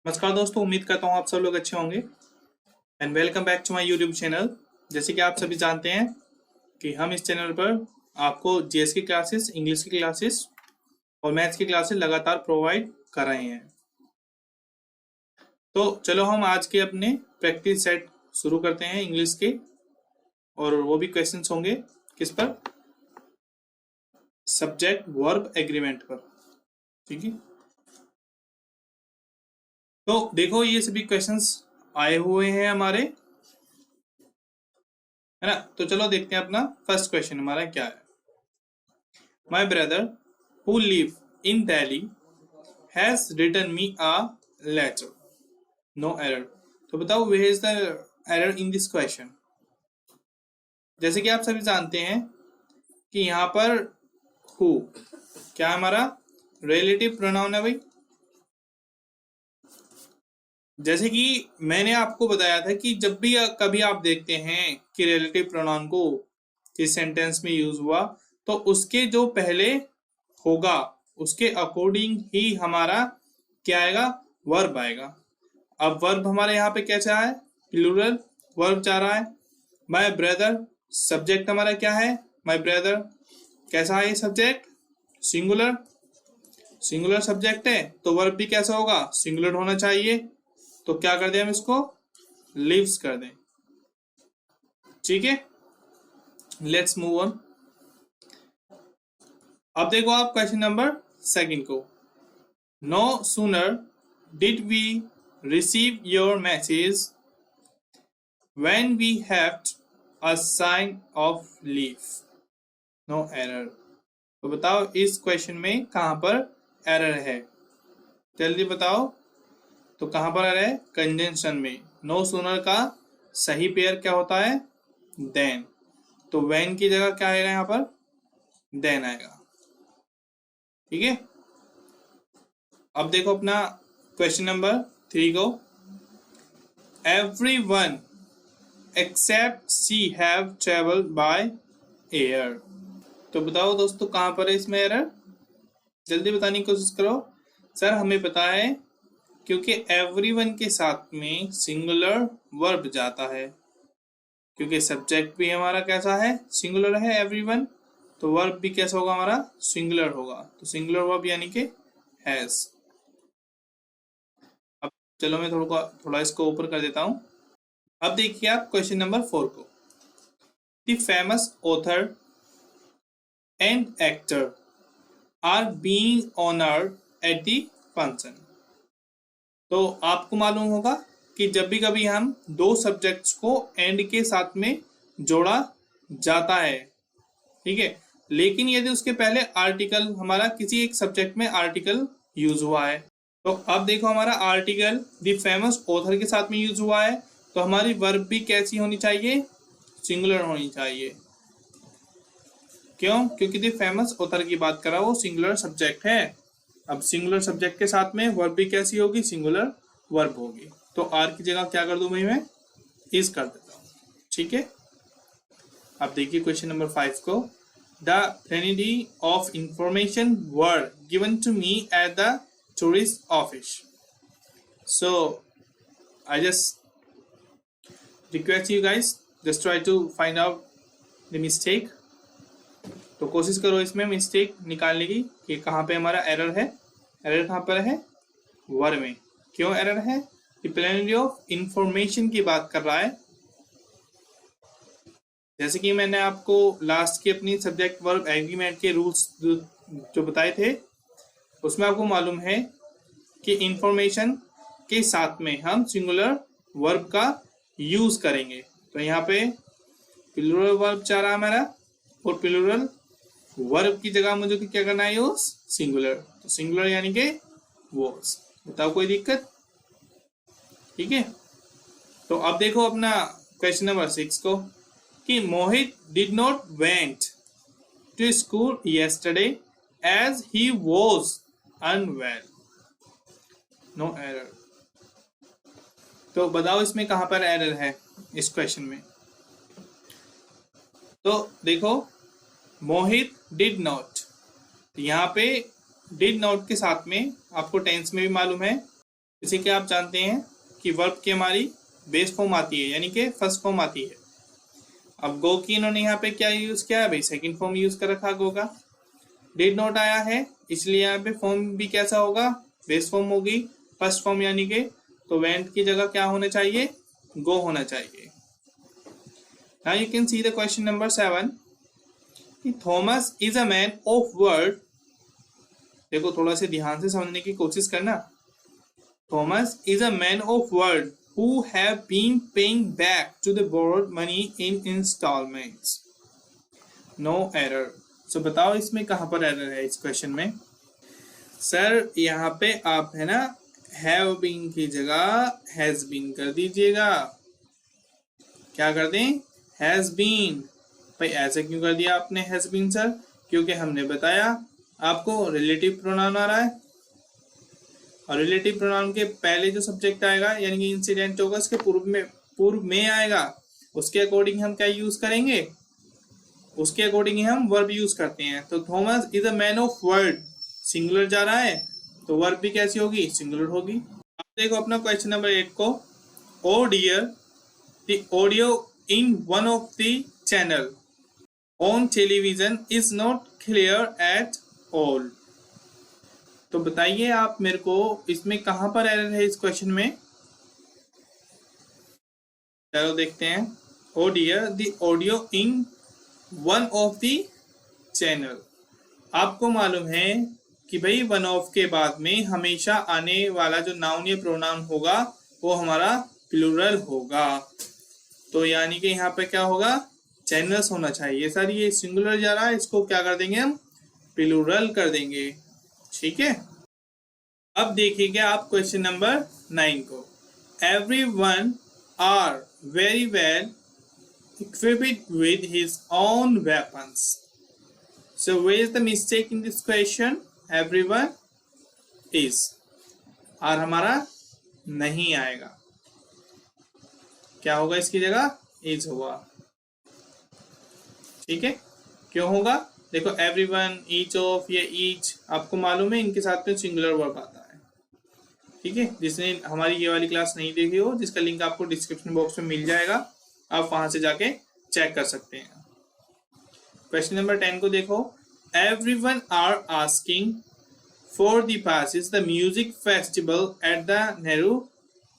नमस्कार दोस्तों, उम्मीद करता हूँ आप सब लोग अच्छे होंगे and welcome back to my YouTube channel. जैसे कि आप सभी जानते हैं कि हम इस चैनल पर आपको जीएस की क्लासेस, इंग्लिश की क्लासेस और मैथ्स की क्लासेस लगातार प्रोवाइड कर रहे हैं। तो चलो हम आज के अपने प्रैक्टिस सेट शुरू करते हैं इंग्लिश के, और वो भी क्वेश्चंस होंगे किस पर? सब्जेक्ट वर्ब एग्रीमेंट पर। ठीक है, तो देखो ये सभी क्वेश्चंस आए हुए हैं हमारे, है ना। तो चलो देखते हैं अपना फर्स्ट क्वेश्चन हमारा क्या है। My brother who live in Delhi has written me a letter, no error. तो बताओ where is the error in this question. जैसे कि आप सभी जानते हैं कि यहाँ पर हु क्या हमारा रिलेटिव प्रोनाउन है भाई। जैसे कि मैंने आपको बताया था कि जब भी कभी आप देखते हैं कि रिलेटिव प्रोनाउन को किस सेंटेंस में यूज हुआ, तो उसके जो पहले होगा उसके अकॉर्डिंग ही हमारा क्या आएगा, वर्ब आएगा। अब वर्ब हमारे यहाँ पे कैसा है, प्लूरल वर्ब जा रहा है। माय ब्रदर सब्जेक्ट हमारा क्या है, माय ब्रदर। कैसा है ये सब्जेक्ट, सिंगुलर, सिंगुलर सब्जेक्ट है, तो वर्ब भी कैसा होगा, सिंगुलर होना चाहिए। तो क्या कर दें हम इसको, लिव्स कर दें। ठीक है, लेट्स मूव ऑन। अब देखो आप क्वेश्चन नंबर सेकंड को। No sooner did we receive your message when we have a sign of leave, no error. तो बताओ इस क्वेश्चन में कहां पर एरर है, जल्दी बताओ। तो कहां पर एरर है, कंजंक्शन में। नो सूनर का सही पेयर क्या होता है, देन। तो व्हेन की जगह क्या आएगा यहाँ पर, देन आएगा। ठीक है, अब देखो अपना क्वेश्चन नंबर 3 को। Everyone except she have travelled by air. तो बताओ दोस्तों कहां पर है इसमें एरर, जल्दी बताने की कोशिश करो। सर हमें पता है क्योंकि एवरीवन के साथ में सिंगुलर वर्ब जाता है, क्योंकि सब्जेक्ट भी हमारा कैसा है, सिंगुलर है एवरीवन, तो वर्ब भी कैसा होगा हमारा, सिंगुलर होगा। तो सिंगुलर वर्ब यानी कि हैज। अब चलो मैं थोड़ा इसको ऊपर कर देता हूं। अब देखिए आप क्वेश्चन नंबर 4 को। The famous author and actor are being honoured at the function. तो आपको मालूम होगा कि जब भी कभी हम दो सब्जेक्ट्स को एंड के साथ में जोड़ा जाता है, ठीक है, लेकिन यदि उसके पहले आर्टिकल हमारा किसी एक सब्जेक्ट में आर्टिकल यूज हुआ है, तो अब देखो हमारा आर्टिकल द फेमस ऑथर के साथ में यूज हुआ है, तो हमारी वर्ब भी कैसी होनी चाहिए, सिंगुलर होनी चाहिए। क्यों, क्योंकि द फेमस ऑथर की बात कर रहा है, वो सिंगुलर सब्जेक्ट है। अब सिंगुलर सब्जेक्ट के साथ में वर्ब भी कैसी होगी, सिंगुलर वर्ब होगी। तो आर की जगह क्या कर दूं भाई, मैं इज कर देता हूं। ठीक है, अब देखिए क्वेश्चन नंबर 5 को। The plenty of information were given to me at the tourist office, so I just request you guys just try to find out the mistake। तो कोशिश करो इसमें मिस्टेक निकालने की कि कहाँ पे हमारा एरर है। एरर कहाँ पर है, वर्ब में। क्यों एरर है, प्लेनिटी ऑफ इंफॉर्मेशन की बात कर रहा है। जैसे कि मैंने आपको लास्ट की अपनी सब्जेक्ट वर्ब एग्रीमेंट के रूल्स जो बताए थे, उसमें आपको मालूम है कि इंफॉर्मेशन के साथ में हम सिंगुलर वर्ब का यूज करेंगे। तो यहाँ पे प्लूरल वर्ब चाह रहा है हमारा, और प्लूरल वर्ब की जगह मुझे क्या करना है, यूज सिंगुलर। तो सिंगुलर यानी कि वॉज। बताओ कोई दिक्कत, ठीक है। तो अब देखो अपना क्वेश्चन नंबर 6 को कि Mohit did not went to school yesterday as he was unwell, no error. तो बताओ इसमें कहां पर एरर है इस क्वेश्चन में। तो देखो मोहित डिड नॉट, यहाँ पे डिड नॉट के साथ में आपको टेंस में भी मालूम है जैसे कि आप जानते हैं कि वर्ब की हमारी बेस फॉर्म आती है, यानी कि फर्स्ट फॉर्म आती है। अब गो की इन्होंने यहाँ पे क्या यूज किया है भाई, सेकंड फॉर्म यूज कर रखा गो का। डिड नॉट आया है, इसलिए यहाँ पे फॉर्म भी कैसा होगा, बेस फॉर्म होगी, फर्स्ट फॉर्म यानी कि, तो वेंट की जगह क्या होना चाहिए, गो होना चाहिए। Now you can see the question number 7। Thomas is a man of word. देखो थोड़ा से ध्यान से समझने की कोशिश करना। Thomas is a man of word who have been paying back to the borrowed money in installments. No error. So बताओ इसमें कहाँ पर एरर है इस क्वेश्चन में। सर यहाँ पे आप है ना हैव बीन की जगह हैज बीन कर दीजिएगा। क्या कर दें, हैज बीन। भाई ऐसे क्यों कर दिया आपने हैज बीन सर, क्योंकि हमने बताया आपको रिलेटिव प्रोनाउन आ रहा है, और रिलेटिव प्रोनाउन के पहले जो सब्जेक्ट आएगा यानी कि इंसिडेंट होगा उसके पूर्व में आएगा, उसके अकॉर्डिंग हम क्या यूज करेंगे, उसके अकॉर्डिंग ही हम वर्ब यूज करते हैं। तो Thomas is a man of word, singular जा रहा है तो वर्ब भी कैसी होगी, सिंगुलर होगी। अब देखो अपना क्वेश्चन नंबर 8 को। Oh dear, the audio in one of the channel on television is not clear at all. तो बताइए आप मेरे को इसमें कहां पर एरर है इस क्वेश्चन में। चलो देखते हैं। Oh dear, the audio in one of the channel. आपको मालूम है कि भाई वन ऑफ के बाद में हमेशा आने वाला जो नाउन या प्रोनाउन होगा वो हमारा प्लूरल होगा। तो यानी कि यहाँ पे क्या होगा, चैनल्स होना चाहिए। सर ये सिंगुलर जा रहा है, इसको क्या कर देंगे हम, प्लूरल कर देंगे। ठीक है, अब देखिएगा आप क्वेश्चन नंबर 9 को। Everyone are very well equipped with his own weapons. So where is the mistake in this question? Everyone is, और हमारा नहीं आएगा, क्या होगा इसकी जगह, is होगा। ठीक है, क्यों होगा, देखो एवरीवन, ईच ऑफ, ये ईच आपको मालूम है इनके साथ में सिंगुलर वर्ब आता है। ठीक है, जिसने हमारी ये वाली क्लास नहीं देखी हो, जिसका लिंक आपको डिस्क्रिप्शन बॉक्स में मिल जाएगा, आप वहां से जाके चेक कर सकते हैं। क्वेश्चन नंबर 10 को देखो। Everyone are asking for the passes the music festival at the Nehru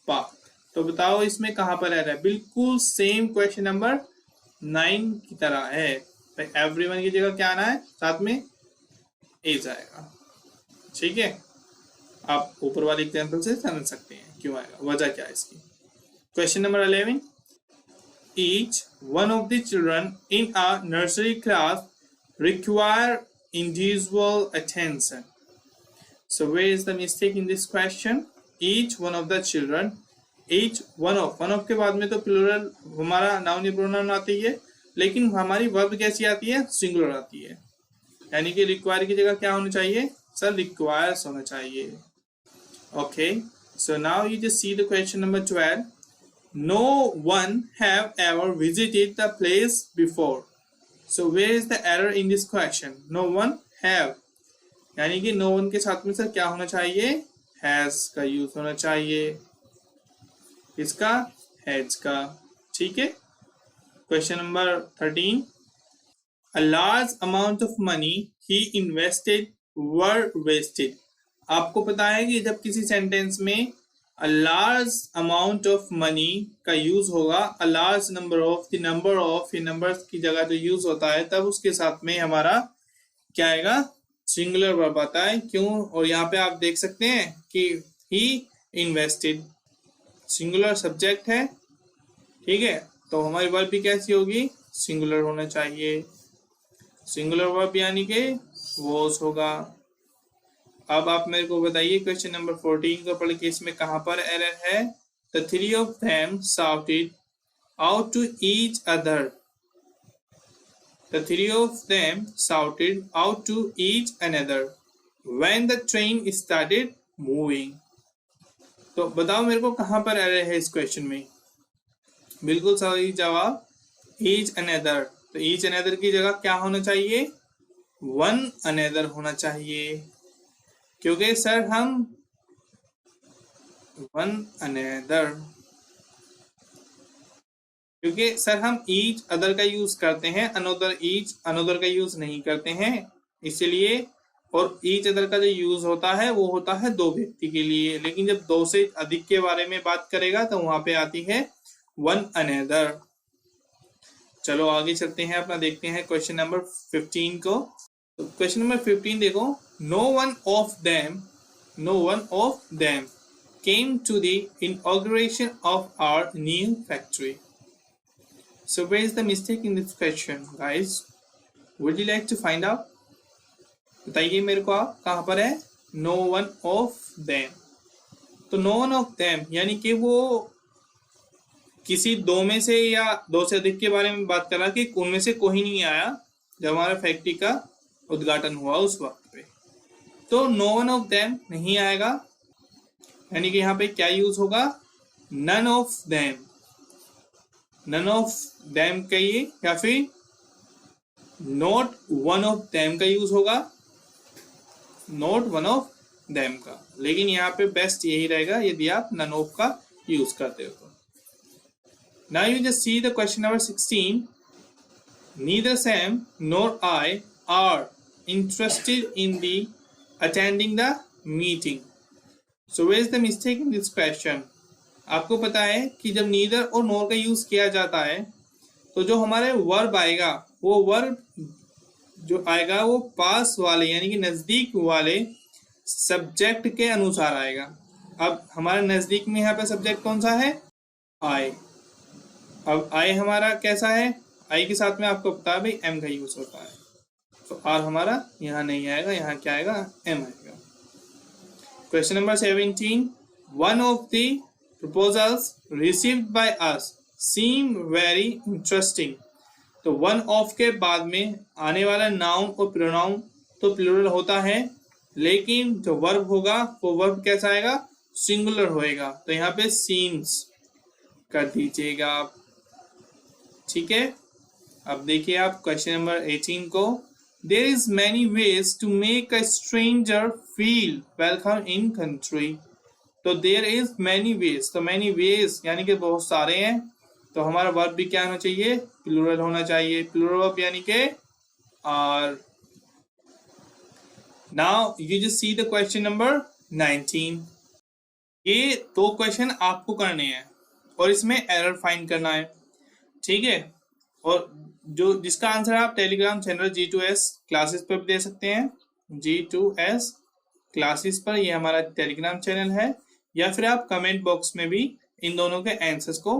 park. तो बताओ इसमें कहां पर एरर है, बिल्कुल सेम क्वेश्चन नंबर 9 की तरह है। एवरीवन की जगह क्या आना है, साथ में इज आएगा। ठीक है, आप ऊपर वाले एग्जाम्पल से समझ सकते हैं क्यों आएगा, वजह क्या है इसकी। Question number 11। Each one of the children in a nursery class require individual attention. So where is the mistake in this question. Each one of the children, each one of के बाद में तो प्लूरल हमारा noun या pronoun आती है, लेकिन हमारी वर्ब कैसी आती है, सिंगुलर आती है। यानी कि रिक्वायर की जगह क्या होना चाहिए, सर रिक्वायर्स होना चाहिए। Okay, so now you just see the question number 12. No one have ever visited the place before. So where is the error in this question? No one have, यानी कि no one के साथ में sir क्या होना चाहिए, has का use होना चाहिए, इसका has का। ठीक है, question number 13। A large amount of money he invested were wasted. आपको पता है कि जब किसी सेंटेंस में a large amount of money का यूज होगा, a large number of, the number of, ये नंबर्स की जगह जो यूज होता है तब उसके साथ में हमारा क्या आएगा, सिंगुलर वर्ब आता है। क्यों, और यहाँ पे आप देख सकते हैं कि he invested, सिंगुलर सब्जेक्ट है। ठीक है, तो हमारी वर्ब भी कैसी होगी, सिंगुलर होना चाहिए। सिंगुलर वर्ब यानी कि वॉज होगा। अब आप मेरे को बताइए क्वेश्चन नंबर 14 को पढ़ के इसमें कहां पर एरर है। The three of them shouted out to each other. The three of them shouted out to each another when the train started moving. तो बताओ मेरे को कहां पर एरर है इस क्वेश्चन में। बिल्कुल सही जवाब each another। तो each another की जगह क्या होना चाहिए, one another होना चाहिए, क्योंकि सर हम वन अनदर, क्योंकि सर हम ईच अदर का यूज करते हैं, अनदर ईच अनदर का यूज नहीं करते हैं, इसलिए। और ईच अदर का जो यूज होता है वो होता है दो व्यक्ति के लिए, लेकिन जब दो से अधिक के बारे में बात करेगा तो वहां पे आती है वन अनदर। चलो आगे चलते हैं, अपना देखते हैं क्वेश्चन नंबर 15 को। क्वेश्चन नंबर 15 देखो, no one of them came to the inauguration of our new factory. So where is the mistake in this question, guys? Would you like to find out? बताइए मेरे को आप, कहाँ पर है no one of them? तो no one of them यानी कि वो किसी दो में से या दो से अधिक के बारे में बात कर रहा कि उनमें से कोई नहीं आया जब हमारा फैक्ट्री का उद्घाटन हुआ उस वक्त पे। तो no one of them नहीं आएगा, यानी कि यहाँ पे क्या यूज होगा, none of them, none of them कहिए, या फिर not one of them का यूज होगा, not one of them का। लेकिन यहाँ पे बेस्ट यही रहेगा यदि आप none of का यूज करते हो। Now you just see the question number 16. Neither Sam nor I are interested in the attending the meeting. So where is the mistake in this question? आपको पता है कि जब नीदर और नोर का यूज किया जाता है तो जो हमारे वर्ब आएगा वो वर्ब जो आएगा वो पास वाले यानी कि नजदीक वाले सब्जेक्ट के अनुसार आएगा। अब हमारे नजदीक में यहाँ पे सब्जेक्ट कौन सा है, आई। अब आई हमारा कैसा है, आई के साथ में आपको पता है भाई एम का यूज होता है, तो आर हमारा यहाँ नहीं आएगा, यहाँ क्या आएगा, एम आएगा। Question number 17, one of the proposals received by us seem very interesting. तो वन ऑफ के बाद में आने वाला नाउन और प्रोनाउन तो प्लूरल होता है, लेकिन जो वर्ब होगा वो वर्ब कैसा आएगा, सिंगुलर होएगा। तो यहाँ पे seems कर दीजिएगा आप, ठीक है। अब देखिए आप क्वेश्चन नंबर 18 को, there is many ways to make a stranger feel welcome in country. तो देयर इज मैनी वेज, तो मैनी वेज यानी कि बहुत सारे हैं, तो हमारा वर्ब भी क्या होना चाहिए, प्लूरल होना चाहिए, प्लूरल वर्ब यानी कि are. Now you just see the question number 19। ये दो क्वेश्चन आपको करने हैं और इसमें एरर फाइंड करना है, ठीक है। और जो जिसका आंसर आप टेलीग्राम चैनल G2S क्लासेस पर भी दे सकते हैं, G2S क्लासेस पर, ये हमारा टेलीग्राम चैनल है, या फिर आप कमेंट बॉक्स में भी इन दोनों के आंसर्स को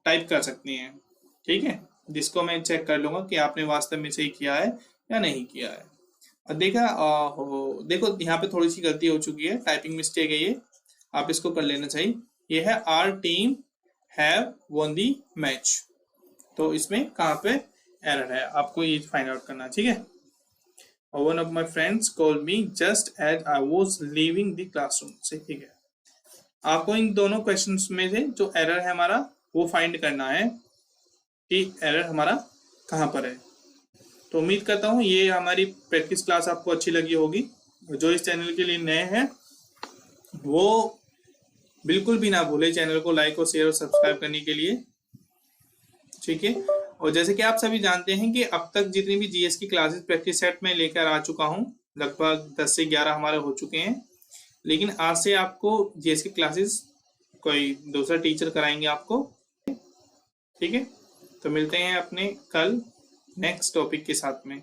टाइप कर सकते हैं, ठीक है, जिसको मैं चेक कर लूंगा कि आपने वास्तव में सही किया है या नहीं किया है। और देखो यहाँ पे थोड़ी सी गलती हो चुकी है, टाइपिंग मिस्टेक है ये, आप इसको कर लेना चाहिए। ये है our team have won the match, तो इसमें कहाँ पे एरर है आपको ये फाइंड आउट करना, ठीक है। One of my friends called me just as I was leaving the classroom, ठीक है। आपको इन दोनों क्वेश्चंस में से जो एरर है हमारा वो फाइंड करना है कि एरर हमारा कहाँ पर है। तो उम्मीद करता हूँ ये हमारी प्रैक्टिस क्लास आपको अच्छी लगी होगी। जो इस चैनल के लिए नए हैं वो बिल्कुल भी ना भूले चैनल को लाइक और शेयर और सब्सक्राइब करने के लिए, ठीक है। और जैसे कि आप सभी जानते हैं कि अब तक जितनी भी जीएस की क्लासेस प्रैक्टिस सेट में लेकर आ चुका हूं, लगभग 10 से 11 हमारे हो चुके हैं, लेकिन आज से आपको जीएस की क्लासेस कोई दूसरा टीचर कराएंगे आपको, ठीक है। तो मिलते हैं अपने कल नेक्स्ट टॉपिक के साथ में।